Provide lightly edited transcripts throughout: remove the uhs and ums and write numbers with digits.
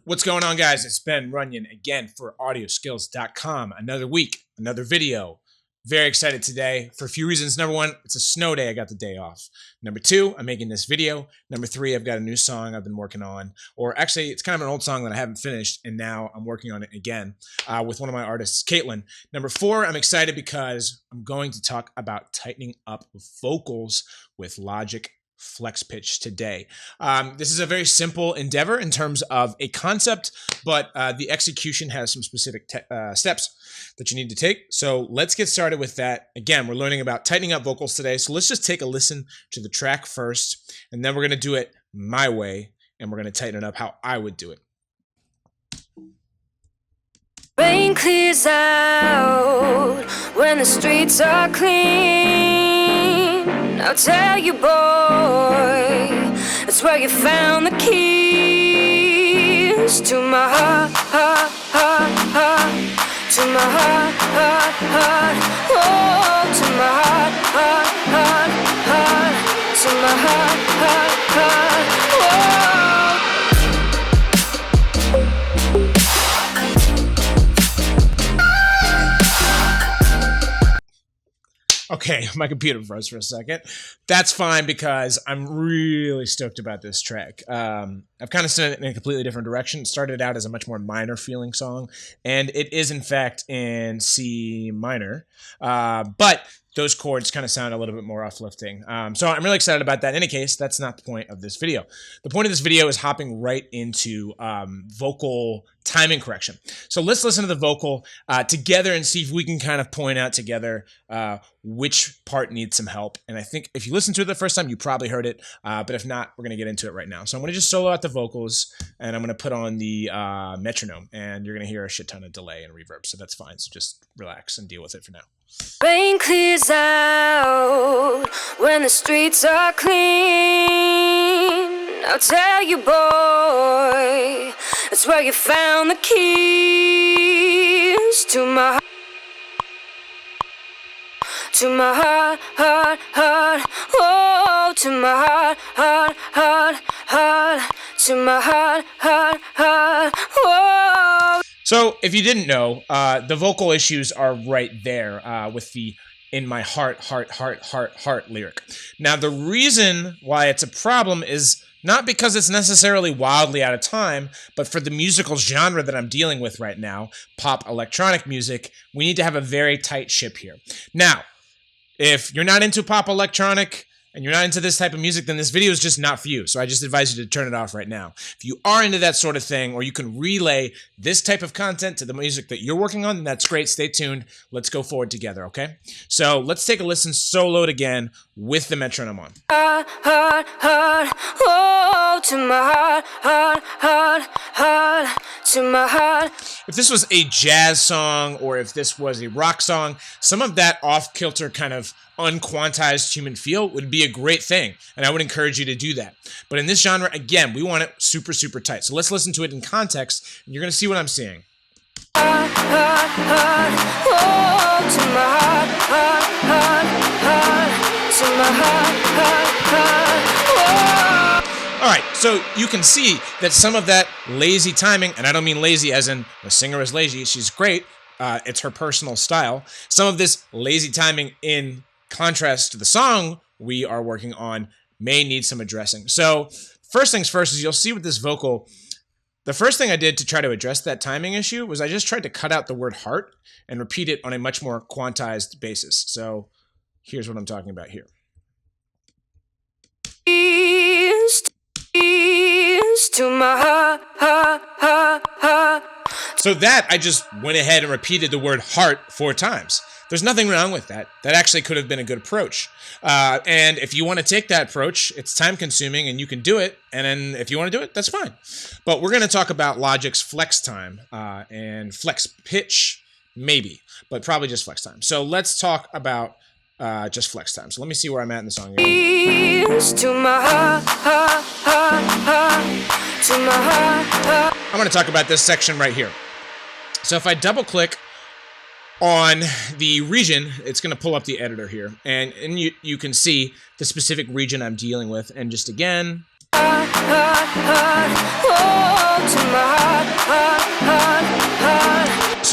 What's going on, guys? It's Ben Runyan again for AudioSkills.com. Another week, another video. Very excited today for a few reasons. Number one, it's a snow day. I got the day off. Number two, I'm making this video. Number three, I've got a new song I've been working on. Or actually, it's kind of an old song that I haven't finished, and now I'm working on it again with one of my artists, Caitlin. Number four, I'm excited because I'm going to talk about tightening up vocals with Logic Flex Pitch today. This is a very simple endeavor in terms of a concept, but the execution has some specific steps that you need to take. So let's get started with that. Again, we're learning about tightening up vocals today. So let's just take a listen to the track first, and then we're going to do it my way, and we're going to tighten it up how I would do it. Rain clears out when the streets are clean. I'll tell you, boy, that's where you found the keys to my heart, to my heart, oh, to my heart, to my heart, oh. Okay, my computer froze for a second. That's fine because I'm really stoked about this track. I've kind of sent it in a completely different direction. It started out as a much more minor feeling song, and it is in fact in C minor, but those chords kind of sound a little bit more uplifting. So I'm really excited about that. In any case, that's not the point of this video. The point of this video is hopping right into vocal timing correction. So let's listen to the vocal together and see if we can kind of point out together which part needs some help. And I think if you listen to it the first time, you probably heard it. But if not, we're going to get into it right now. So I'm going to just solo out the vocals, and I'm going to put on the metronome, and you're going to hear a shit ton of delay and reverb. So that's fine. So just relax and deal with it for now. Rain clears out when the streets are clean. I'll tell you, boy, that's where you found the keys to my heart, oh, to my heart, to my heart, oh. So if you didn't know, the vocal issues are right there with the "in my heart" lyric. Now, the reason why it's a problem is not because it's necessarily wildly out of time, but for the musical genre that I'm dealing with right now, pop electronic music, we need to have a very tight ship here. Now, if you're not into pop electronic and you're not into this type of music, then this video is just not for you. So I just advise you to turn it off right now. If you are into that sort of thing, or you can relay this type of content to the music that you're working on, then that's great. Stay tuned. Let's go forward together, okay? So let's take a listen soloed again with the metronome on. Oh, to my heart, to my heart. If this was a jazz song, or if this was a rock song, some of that off-kilter kind of unquantized human feel would be a great thing, and I would encourage you to do that. But in this genre, again, we want it super, super tight. So let's listen to it in context, and you're going to see what I'm seeing. Oh, to my heart, All right, so you can see that some of that lazy timing, and I don't mean lazy as in the singer is lazy, she's great, it's her personal style. Some of this lazy timing in contrast to the song we are working on may need some addressing. So first things first is you'll see with this vocal, the first thing I did to try to address that timing issue was I just tried to cut out the word heart and repeat it on a much more quantized basis. So here's what I'm talking about here. to my heart. So that I just went ahead and repeated the word heart 4 times. There's nothing wrong with that. That actually could have been a good approach. And if you want to take that approach, it's time consuming and you can do it. And then if you want to do it, that's fine. But we're going to talk about Logic's flex time and flex pitch, maybe, but probably just flex time. So let's talk about just flex time. So let me see where I'm at in the song here. I'm going to talk about this section right here. So if I double click on the region, it's going to pull up the editor here, and you can see the specific region I'm dealing with. And just again,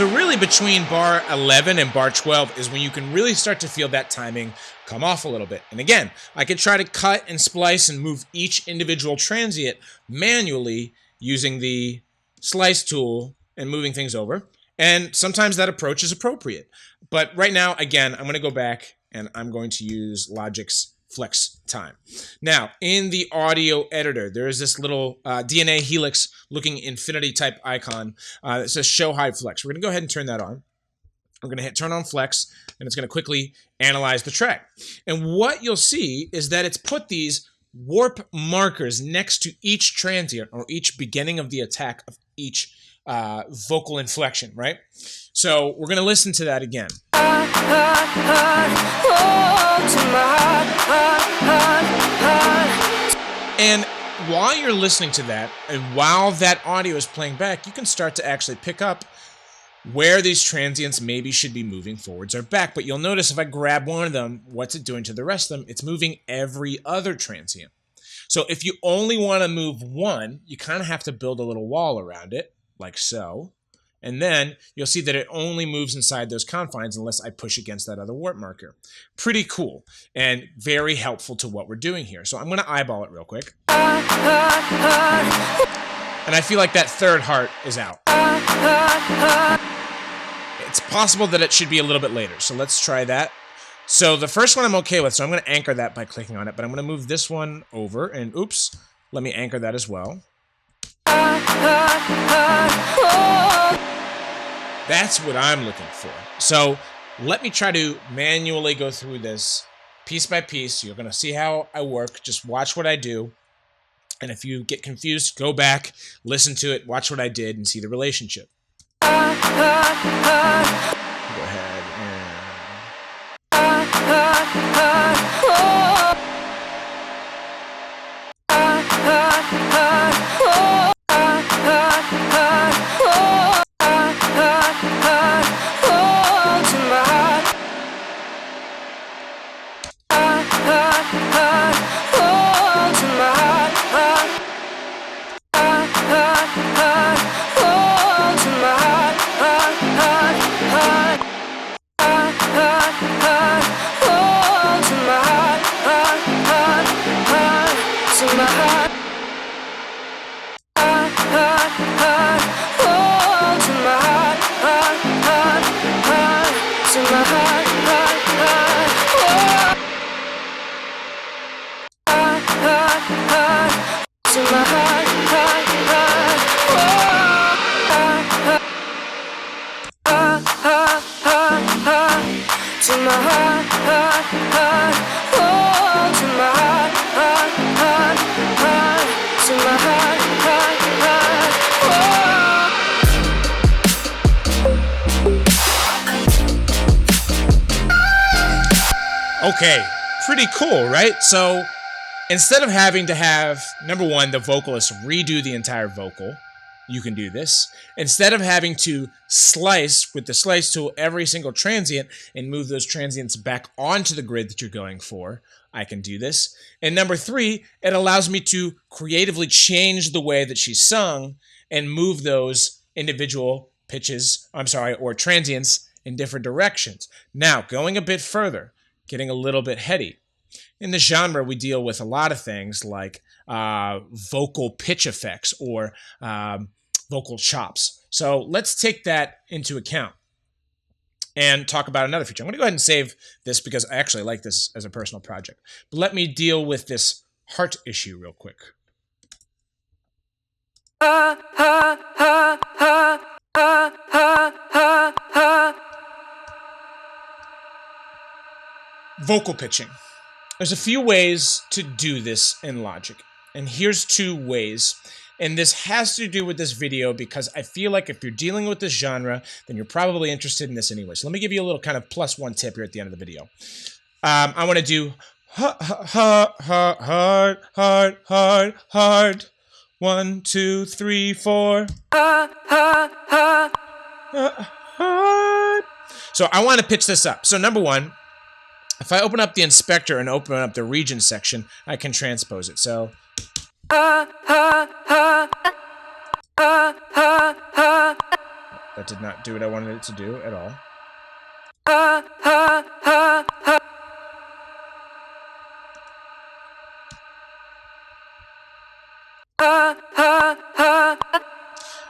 So really between bar 11 and bar 12 is when you can really start to feel that timing come off a little bit. And again, I could try to cut and splice and move each individual transient manually using the slice tool and moving things over. And sometimes that approach is appropriate. But right now, again, I'm going to go back and I'm going to use Logic's flex time. Now, in the audio editor, there is this little DNA helix looking infinity type icon that says show hide flex. We're going to go ahead and turn that on. We're going to hit turn on flex, and it's going to quickly analyze the track. And what you'll see is that it's put these warp markers next to each transient or each beginning of the attack of each vocal inflection, right? So we're going to listen to that again. And while you're listening to that, and while that audio is playing back, you can start to actually pick up where these transients maybe should be moving forwards or back. But you'll notice if I grab one of them, what's it doing to the rest of them? It's moving every other transient. So if you only want to move one, you kind of have to build a little wall around it, like so. And then you'll see that it only moves inside those confines unless I push against that other warp marker. Pretty cool and very helpful to what we're doing here. So I'm going to eyeball it real quick. And I feel like that third heart is out. It's possible that it should be a little bit later. So let's try that. So the first one I'm okay with. So I'm going to anchor that by clicking on it. But I'm going to move this one over. And oops, let me anchor that as well. That's what I'm looking for. So let me try to manually go through this piece by piece. You're going to see how I work. Just watch what I do. And if you get confused, go back, listen to it, watch what I did, and see the relationship. Go ahead and... Okay, pretty cool, right? So instead of having to have, number one, the vocalist redo the entire vocal, you can do this. Instead of having to slice with the slice tool every single transient and move those transients back onto the grid that you're going for, I can do this. And number three, it allows me to creatively change the way that she's sung and move those individual pitches, or transients in different directions. Now, going a bit further, getting a little bit heady. In the genre, we deal with a lot of things like vocal pitch effects or vocal chops. So let's take that into account and talk about another feature. I'm going to go ahead and save this because I actually like this as a personal project. But let me deal with this heart issue real quick. Vocal pitching. There's a few ways to do this in Logic, and here's two ways. And this has to do with this video because I feel like if you're dealing with this genre, then you're probably interested in this anyway. So let me give you a little kind of +1 tip here at the end of the video. I want to do hard. 1, 2, 3, 4. So I want to pitch this up. So number one, if I open up the inspector and open up the region section, I can transpose it. So That did not do what I wanted it to do at all.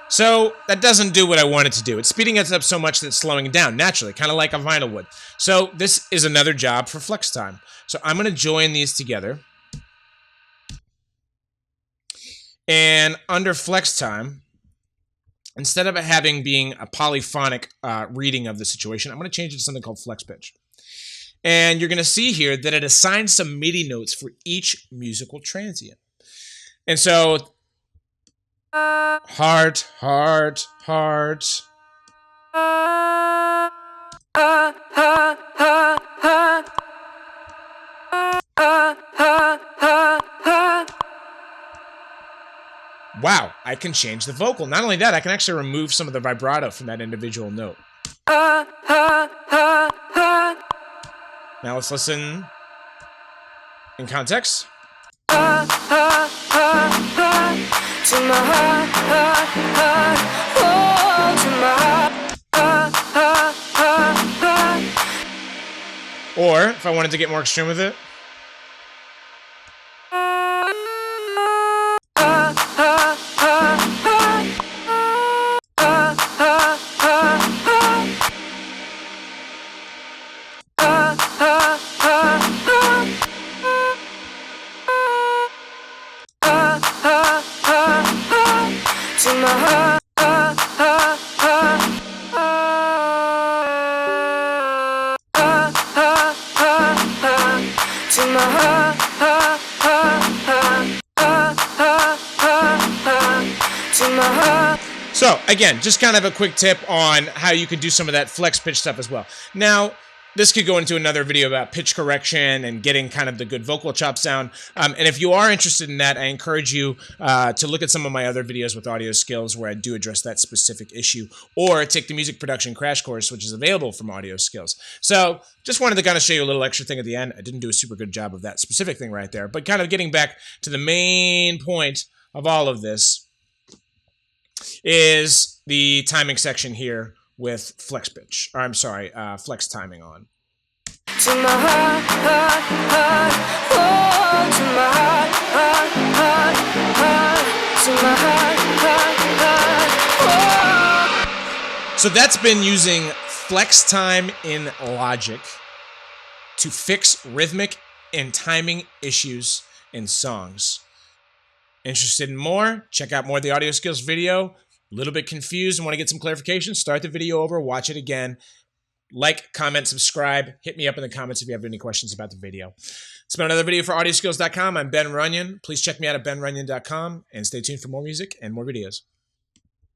So that doesn't do what I want it to do. It's speeding it up so much that it's slowing it down naturally, kind of like a vinyl would. So this is another job for flex time. So I'm going to join these together. And under flex time, instead of it having being a polyphonic reading of the situation, I'm going to change it to something called flex pitch. And you're going to see here that it assigns some MIDI notes for each musical transient. And so heart, heart, heart. Wow, I can change the vocal. Not only that, I can actually remove some of the vibrato from that individual note. Now let's listen in context. Or if I wanted to get more extreme with it. So again, just kind of a quick tip on how you can do some of that flex pitch stuff as well. Now, this could go into another video about pitch correction and getting kind of the good vocal chop sound. And if you are interested in that, I encourage you to look at some of my other videos with AudioSkills where I do address that specific issue, or take the music production crash course, which is available from AudioSkills. So just wanted to kind of show you a little extra thing at the end. I didn't do a super good job of that specific thing right there, but kind of getting back to the main point of all of this is the timing section here with flex pitch, or I'm sorry, flex timing on. To my heart, heart, heart, oh, to my heart, heart, heart, heart, to my heart, heart, heart, oh. So that's been using flex time in Logic to fix rhythmic and timing issues in songs. Interested in more? Check out more of the AudioSkills video. A little bit confused and want to get some clarification? Start the video over, watch it again. Like, comment, subscribe. Hit me up in the comments if you have any questions about the video. It's been another video for AudioSkills.com. I'm Ben Runyan. Please check me out at benrunyan.com and stay tuned for more music and more videos.